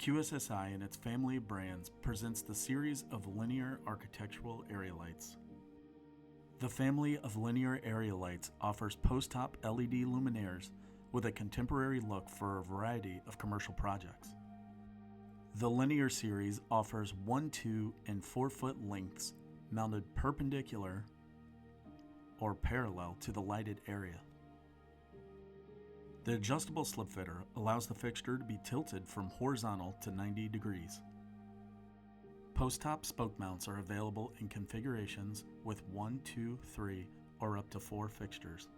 QSSI and its family of brands presents the series of linear architectural area lights. The family of linear area lights offers post-top LED luminaires with a contemporary look for a variety of commercial projects. The linear series offers 1, 2, and 4 foot lengths mounted perpendicular or parallel to the lighted area. The adjustable slip fitter allows the fixture to be tilted from horizontal to 90 degrees. Post-top spoke mounts are available in configurations with 1, 2, 3, or up to 4 fixtures.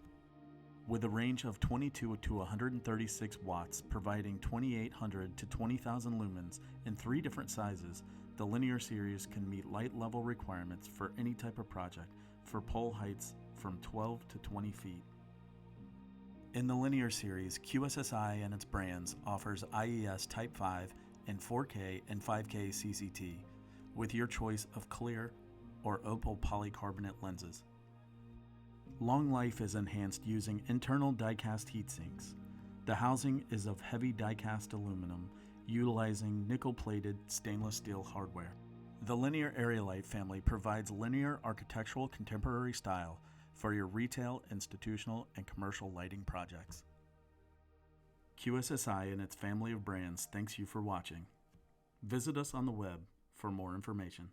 With a range of 22 to 136 watts, providing 2,800 to 20,000 lumens in 3 different sizes, the linear series can meet light level requirements for any type of project for pole heights from 12 to 20 feet. In the linear series, QSSI and its brands offers IES Type 5 and 4K and 5K CCT with your choice of clear or opal polycarbonate lenses. Long life is enhanced using internal die-cast heat sinks. The housing is of heavy die-cast aluminum, utilizing nickel-plated stainless steel hardware. The linear area light family provides linear architectural contemporary style for your retail, institutional, and commercial lighting projects. QSSI and its family of brands thanks you for watching. Visit us on the web for more information.